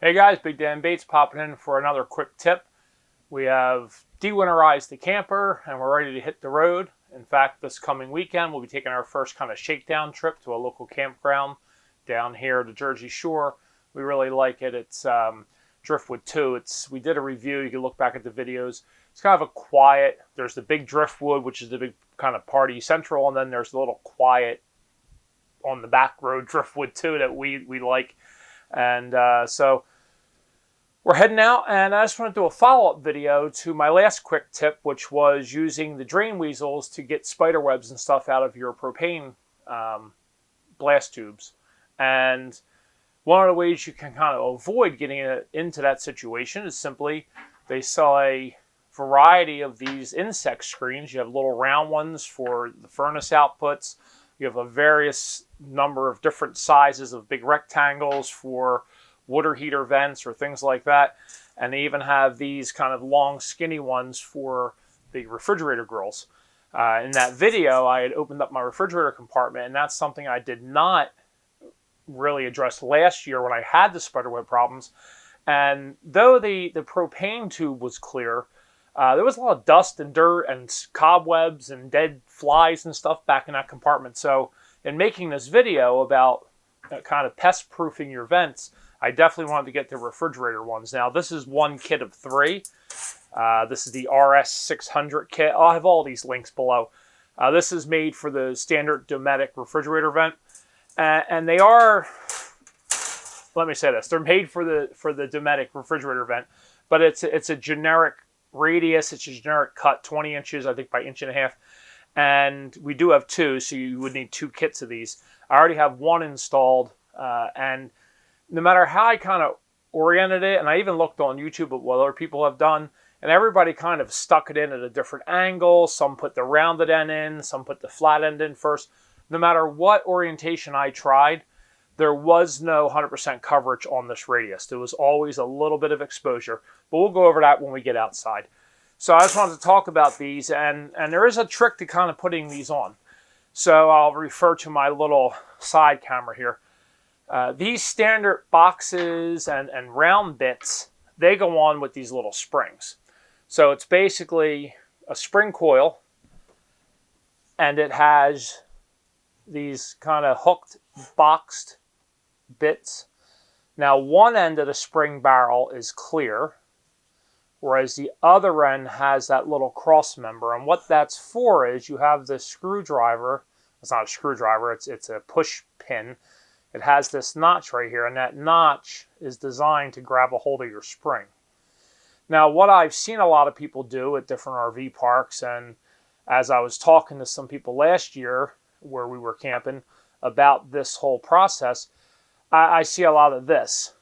Hey guys, Big Dan Bates popping in for another quick tip. We have de-winterized the camper and we're ready to hit the road. In fact, this coming weekend we'll be taking our first kind of shakedown trip to a local campground down here at the Jersey Shore. We really like it. It's Driftwood 2. We did a review. You can look back at the videos. It's kind of a quiet. There's the big Driftwood, which is the big kind of party central, and then there's the little quiet on the back road Driftwood 2 that we like. And so we're heading out, and I just want to do a follow-up video to my last quick tip, which was using the drain weasels to get spider webs and stuff out of your propane blast tubes. And one of the ways you can kind of avoid getting into that situation is simply they sell a variety of these insect screens. You have little round ones for the furnace outputs. You have a various number of different sizes of big rectangles for water heater vents or things like that. And they even have these kind of long skinny ones for the refrigerator grills. In that video, I had opened up my refrigerator compartment, and that's something I did not really address last year when I had the spiderweb problems. And though the propane tube was clear, there was a lot of dust and dirt and cobwebs and dead flies and stuff back in that compartment. So in making this video about kind of pest proofing your vents, I definitely wanted to get the refrigerator ones. Now this is one kit of 3. This is the RS600 kit. I'll have all these links below. This is made for the standard Dometic refrigerator vent. And they are, let me say this, they're made for the Dometic refrigerator vent, but it's a generic radius, it's a generic cut, 20 inches, I think by 1.5 inches. And we do have 2, so you would need 2 kits of these. I already have 1 installed, and no matter how I kind of oriented it, and I even looked on YouTube at what other people have done, and everybody kind of stuck it in at a different angle. Some put the rounded end in, some put the flat end in first. No matter what orientation I tried, there was no 100% coverage on this radius. There was always a little bit of exposure, but we'll go over that when we get outside. So I just wanted to talk about these, and there is a trick to kind of putting these on. So I'll refer to my little side camera here. These standard boxes and round bits, they go on with these little springs. So it's basically a spring coil, and it has these kind of hooked, boxed bits. Now one end of the spring barrel is clear, whereas the other end has that little cross member. And what that's for is you have this screwdriver. It's not a screwdriver, it's a push pin. It has this notch right here, and that notch is designed to grab a hold of your spring. Now what I've seen a lot of people do at different RV parks, and as I was talking to some people last year where we were camping about this whole process, I see a lot of this.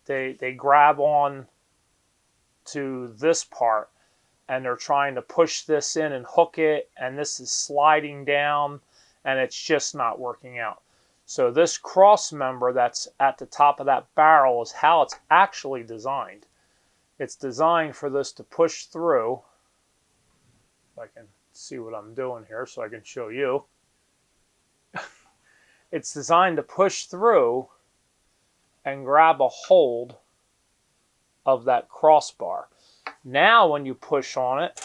They grab on to this part and they're trying to push this in and hook it, and this is sliding down and it's just not working out. So this cross member that's at the top of that barrel is how it's actually designed. It's designed for this to push through. If I can see what I'm doing here so I can show you. It's designed to push through and grab a hold of that crossbar. Now when you push on it,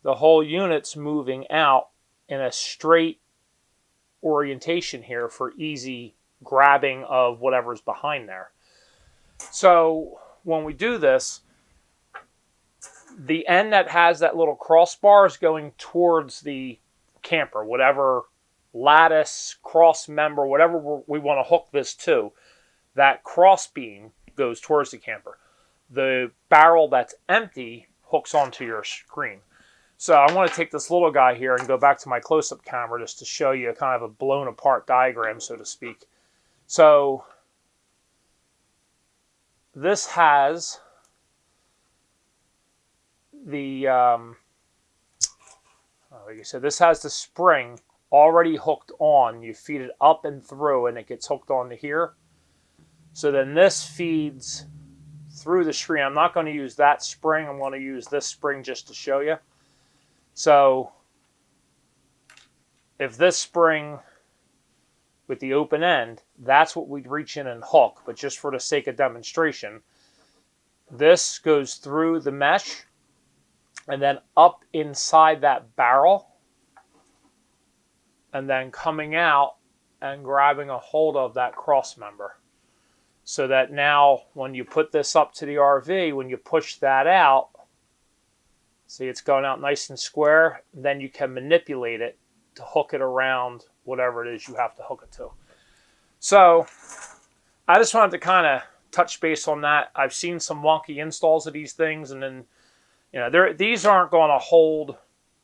the whole unit's moving out in a straight orientation here for easy grabbing of whatever's behind there. So when we do this, the end that has that little crossbar is going towards the camper, whatever lattice, cross member, whatever we want to hook this to, that cross beam goes towards the camper. The barrel that's empty hooks onto your screen. So I want to take this little guy here and go back to my close-up camera just to show you kind of a blown apart diagram, so to speak. So this has the, like I said, this has the spring already hooked on. You feed it up and through and it gets hooked onto here. So then this feeds through the screen. I'm not going to use that spring. I'm going to use this spring just to show you. So if this spring with the open end, that's what we'd reach in and hook. But just for the sake of demonstration, this goes through the mesh and then up inside that barrel, and then coming out and grabbing a hold of that cross member. So that now when you put this up to the RV, when you push that out, see it's going out nice and square, then you can manipulate it to hook it around whatever it is you have to hook it to. So I just wanted to kind of touch base on that. I've seen some wonky installs of these things, and then these aren't going to hold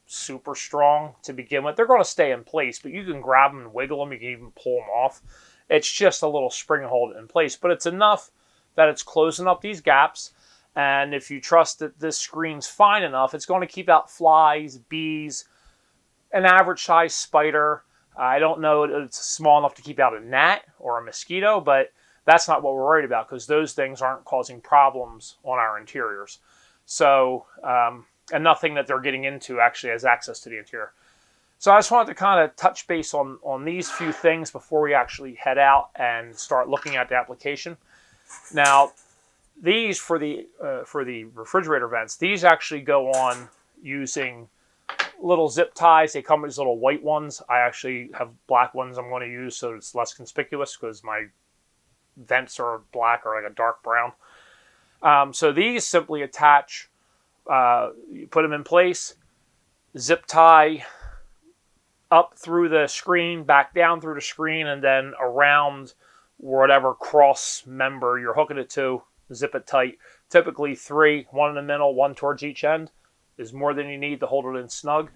super strong to begin with. They're going to stay in place, but you can grab them and wiggle them. You can even pull them off. It's just a little spring hold in place, but it's enough that it's closing up these gaps. And if you trust that this screen's fine enough, it's going to keep out flies, bees, an average size spider. I don't know if it's small enough to keep out a gnat or a mosquito, but that's not what we're worried about, because those things aren't causing problems on our interiors. So, and nothing that they're getting into actually has access to the interior. So I just wanted to kind of touch base on these few things before we actually head out and start looking at the application. Now, these for the refrigerator vents, these actually go on using little zip ties. They come with these little white ones. I actually have black ones I'm going to use so it's less conspicuous, because my vents are black or like a dark brown. So these simply attach, you put them in place, zip tie up through the screen, back down through the screen, and then around whatever cross member you're hooking it to, zip it tight. Typically 3, 1 in the middle, 1 towards each end is more than you need to hold it in snug.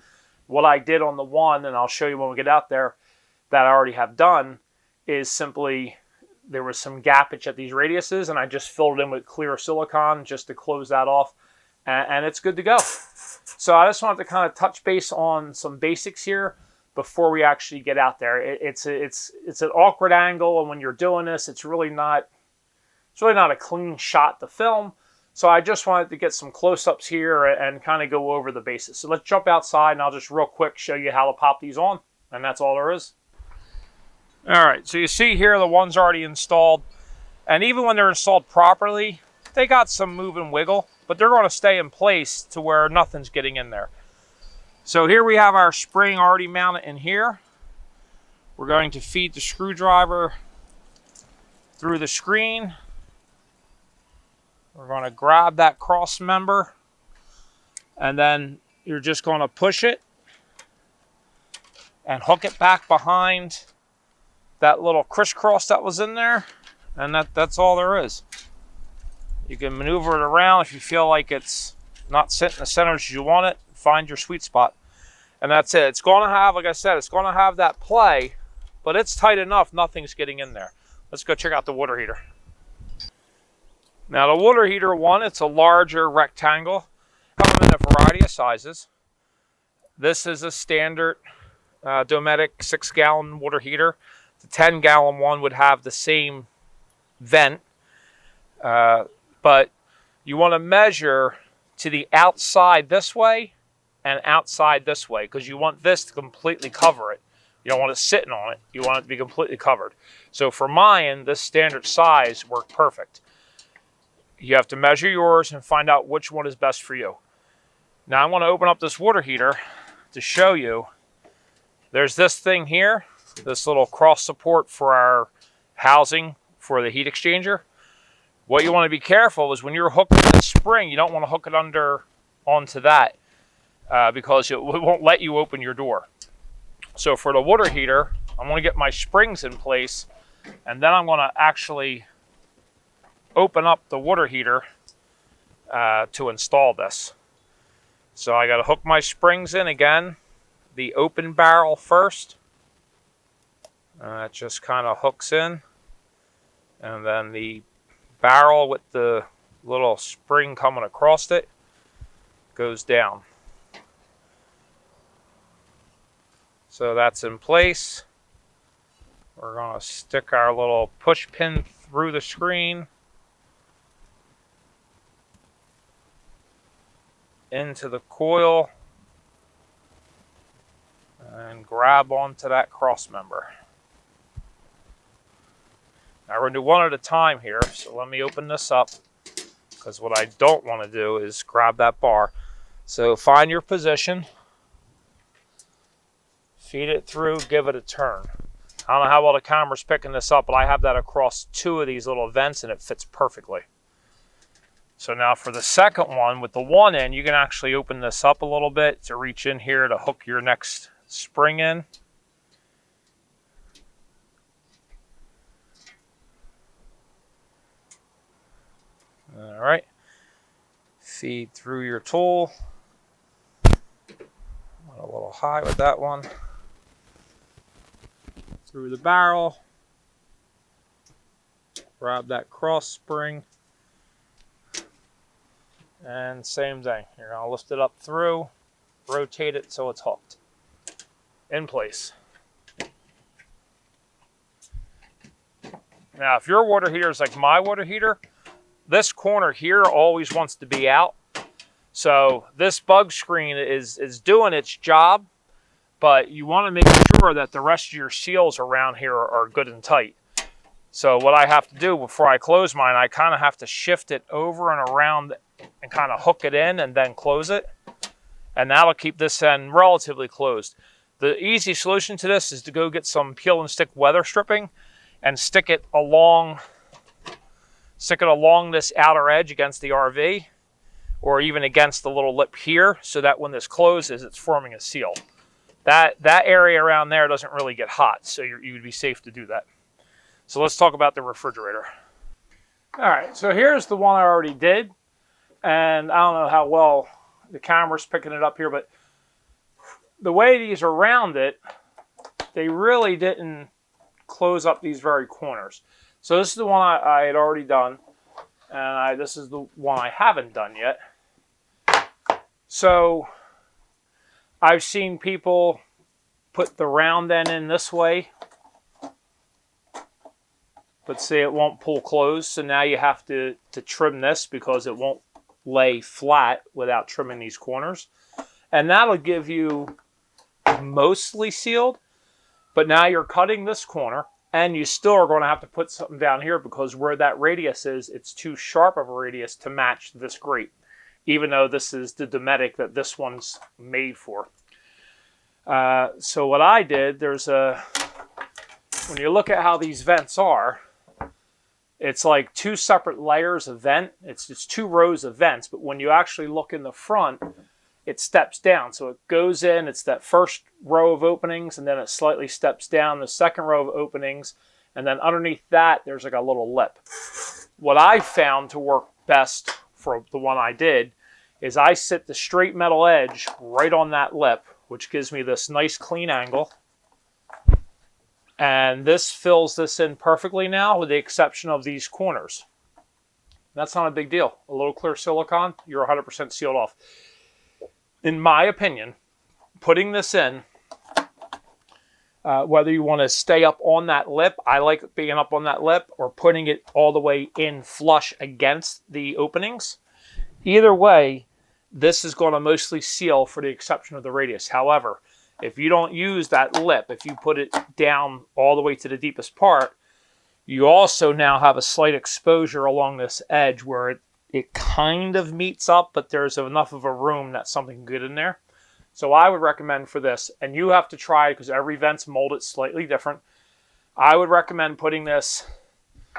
What I did on the one, and I'll show you when we get out there, that I already have done, is simply there was some gappage at these radiuses, and I just filled it in with clear silicone just to close that off, and it's good to go. So I just wanted to kind of touch base on some basics here before we actually get out there. It's an awkward angle, and when you're doing this, it's really not a clean shot to film. So I just wanted to get some close-ups here and kind of go over the basics. So let's jump outside, and I'll just real quick show you how to pop these on, and that's all there is. All right, so you see here the one's already installed, and even when they're installed properly, they got some move and wiggle, but they're going to stay in place to where nothing's getting in there. So here we have our spring already mounted in here. We're going to feed the screwdriver through the screen. We're going to grab that cross member, and then you're just going to push it and hook it back behind that little crisscross that was in there, and that's all there is. You can maneuver it around if you feel like it's not sitting in the center as you want it. Find your sweet spot, and that's it. It's going to have, like I said, it's going to have that play, but it's tight enough nothing's getting in there. Let's go check out the water heater. Now the water heater one, it's a larger rectangle. Come in a variety of sizes. This is a standard Dometic 6-gallon water heater. The 10-gallon one would have the same vent, but you want to measure to the outside this way and outside this way, because you want this to completely cover it. You don't want it sitting on it. You want it to be completely covered. So for mine, this standard size worked perfect. You have to measure yours and find out which one is best for you. Now I'm going to open up this water heater to show you. There's this thing here, this little cross support for our housing for the heat exchanger. What you want to be careful is when you're hooking the spring, you don't want to hook it onto that because it won't let you open your door. So for the water heater, I'm going to get my springs in place, and then I'm going to actually open up the water heater to install this. So I got to hook my springs in again, the open barrel first. It just kind of hooks in, and then the barrel with the little spring coming across it goes down. So that's in place. We're going to stick our little push pin through the screen into the coil and grab onto that cross member. Now we're going to do one at a time here, so let me open this up, because what I don't want to do is grab that bar. So find your position, feed it through, give it a turn. I don't know how well the camera's picking this up, but I have that across 2 of these little vents and it fits perfectly. So now for the second one, with the one end, you can actually open this up a little bit to reach in here to hook your next spring in. All right, feed through your tool. Went a little high with that one. Through the barrel. Grab that cross spring. And same thing. You're going to lift it up through, rotate it so it's hooked. In place. Now, if your water heater is like my water heater, this corner here always wants to be out. So this bug screen is doing its job, but you want to make sure that the rest of your seals around here are good and tight. So what I have to do before I close mine, I kind of have to shift it over and around and kind of hook it in and then close it. And that'll keep this end relatively closed. The easy solution to this is to go get some peel and stick weather stripping and stick it along this outer edge against the RV, or even against the little lip here, so that when this closes, it's forming a seal. That area around there doesn't really get hot, so you would be safe to do that. So let's talk about the refrigerator. All right, so here's the one I already did, and I don't know how well the camera's picking it up here, but the way these are rounded, they really didn't close up these very corners. So this is the one I had already done, and this is the one I haven't done yet. So I've seen people put the round end in this way, but see, it won't pull closed. So now you have to trim this because it won't lay flat without trimming these corners. And that'll give you mostly sealed, but now you're cutting this corner. And you still are going to have to put something down here because where that radius is, it's too sharp of a radius to match this grate, even though this is the Dometic that this one's made for. So what I did, when you look at how these vents are, it's like 2 separate layers of vent. It's just 2 rows of vents, but when you actually look in the front, it steps down. So it goes in, it's that first row of openings, and then it slightly steps down the second row of openings, and then underneath that, there's like a little lip. What I found to work best for the one I did is I sit the straight metal edge right on that lip, which gives me this nice clean angle. And this fills this in perfectly now, with the exception of these corners. That's not a big deal. A little clear silicone, you're 100% sealed off. In my opinion, putting this in, whether you want to stay up on that lip, I like being up on that lip, or putting it all the way in flush against the openings. Either way, this is going to mostly seal for the exception of the radius. However, if you don't use that lip, if you put it down all the way to the deepest part, you also now have a slight exposure along this edge where it kind of meets up, but there's enough of a room that something can get in there. So I would recommend for this, and you have to try it because every vent's molded slightly different. I would recommend putting this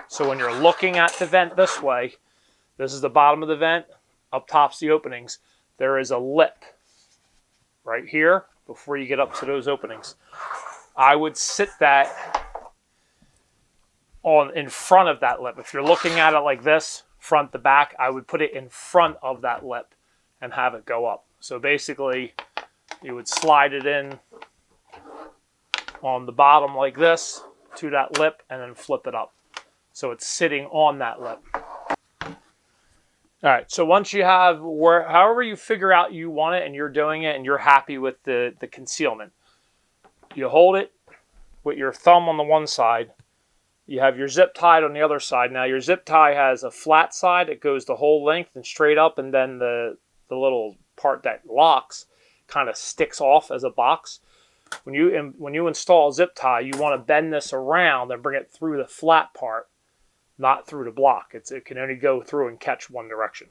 so when you're looking at the vent this way, this is the bottom of the vent, up top's the openings. There is a lip right here before you get up to those openings. I would sit that in front of that lip. If you're looking at it like this, front to back, I would put it in front of that lip and have it go up. So basically, you would slide it in on the bottom like this to that lip and then flip it up. So it's sitting on that lip. All right, so once you have however you figure out you want it and you're doing it and you're happy with the concealment, you hold it with your thumb on the one side. You have your zip tied on the other side. Now your zip tie has a flat side. It goes the whole length and straight up, and then the little part that locks kind of sticks off as a box. When you install a zip tie, you want to bend this around and bring it through the flat part not through the block. It can only go through and catch one direction.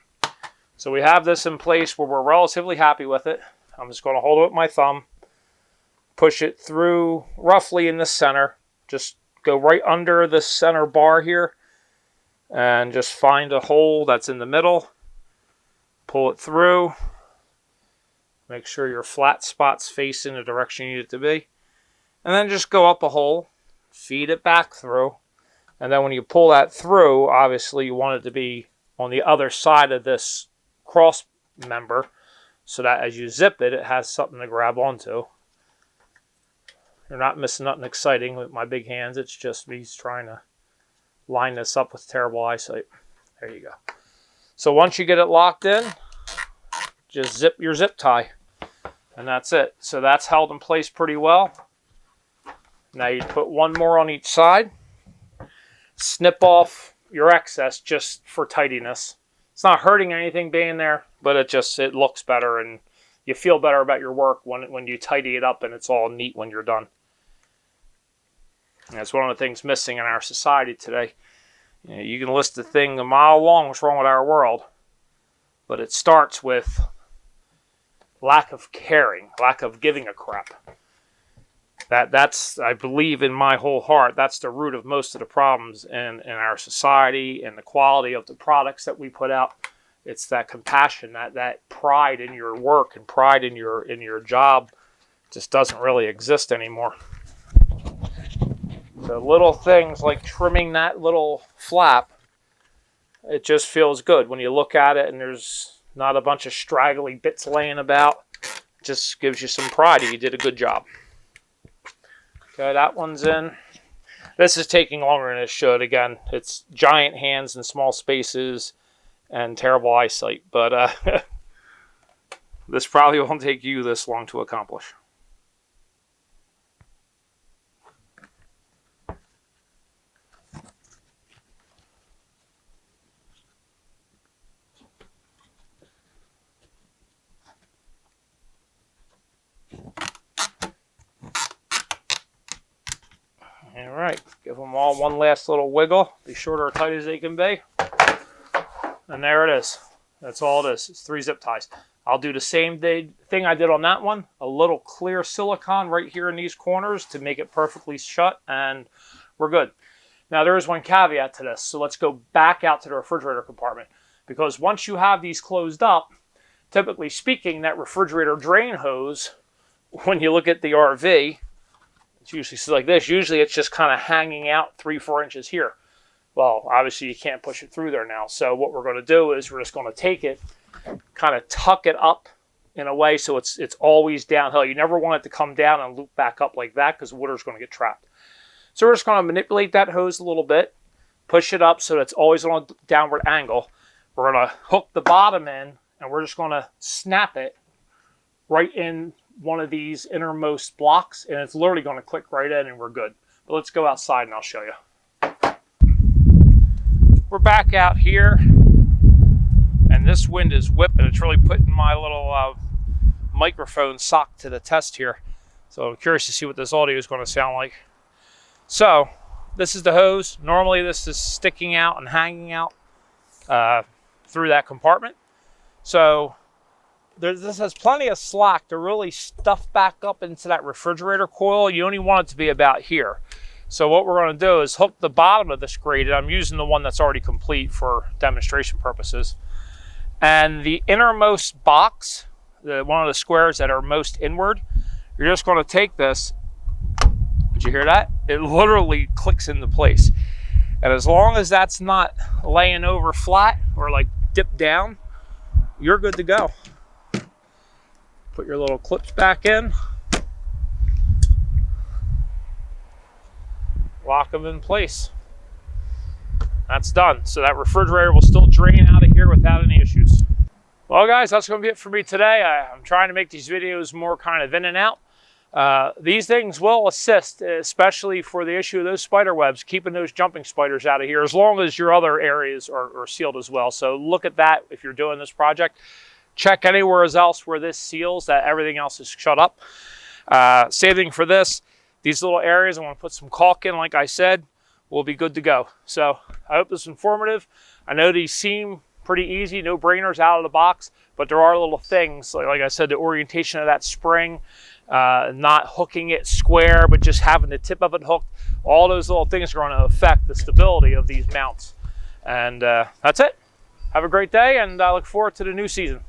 So we have this in place where we're relatively happy with it. I'm just going to hold it with my thumb, push it through roughly in the center. Just go right under the center bar here and just find a hole that's in the middle. Pull it through. Make sure your flat spot's facing the direction you need it to be. And then just go up a hole, feed it back through. And then when you pull that through, obviously you want it to be on the other side of this cross member so that as you zip it, it has something to grab onto. You're not missing nothing exciting with my big hands. It's just me trying to line this up with terrible eyesight. There you go. So once you get it locked in, just zip your zip tie. And that's it. So that's held in place pretty well. Now you put one more on each side. Snip off your excess just for tidiness. It's not hurting anything being there, but it looks better and you feel better about your work when you tidy it up and it's all neat when you're done. And that's one of the things missing in our society today. You can list the thing a mile long what's wrong with our world, but it starts with lack of caring, lack of giving a crap. That's, I believe in my whole heart, that's the root of most of the problems in our society and the quality of the products that we put out. It's that compassion, that pride in your work and pride in your job just doesn't really exist anymore. So little things like trimming that little flap, it just feels good when you look at it and there's not a bunch of straggly bits laying about. It just gives you some pride that you did a good job. Okay, that one's in. This is taking longer than it should. Again, it's giant hands in small spaces and terrible eyesight. But this probably won't take you this long to accomplish. All right, give them all one last little wiggle. Be short or tight as they can be. And there it is. That's all it is. It's 3 zip ties. I'll do the same thing I did on that one. A little clear silicone right here in these corners to make it perfectly shut, and we're good. Now, there is one caveat to this. So let's go back out to the refrigerator compartment. Because once you have these closed up, typically speaking, that refrigerator drain hose, when you look at the RV, it's usually like this. Usually it's just kind of hanging out 3-4 inches here. Well, obviously you can't push it through there now. So what we're going to do is we're just going to take it, kind of tuck it up in a way so it's always downhill. You never want it to come down and loop back up like that because water's going to get trapped. So we're just going to manipulate that hose a little bit, push it up so that it's always on a downward angle. We're going to hook the bottom in and we're just going to snap it right in one of these innermost blocks, and it's literally going to click right in and we're good. But let's go outside and I'll show you. We're back out here and this wind is whipping. It's really putting my little microphone sock to the test here. So I'm curious to see what this audio is going to sound like. So this is the hose. Normally this is sticking out and hanging out through that compartment. So this has plenty of slack to really stuff back up into that refrigerator coil. You only want it to be about here. So what we're going to do is hook the bottom of this grate. I'm using the one that's already complete for demonstration purposes. And the innermost box, one of the squares that are most inward, you're just going to take this. Did you hear that? It literally clicks into place. And as long as that's not laying over flat or like dipped down, you're good to go. Put your little clips back in. Lock them in place. That's done. So that refrigerator will still drain out of here without any issues. Well guys, that's going to be it for me today. I'm trying to make these videos more kind of in and out. These things will assist, especially for the issue of those spider webs, keeping those jumping spiders out of here, as long as your other areas are sealed as well. So look at that if you're doing this project. Check anywhere else where this seals, that everything else is shut up. Same thing for this. These little areas, I want to put some caulk in, like I said. we'll be good to go. So I hope this is informative. I know these seem pretty easy, no brainers out of the box, but there are little things, like I said, the orientation of that spring, not hooking it square, but just having the tip of it hooked. All those little things are going to affect the stability of these mounts. And that's it. Have a great day, and I look forward to the new season.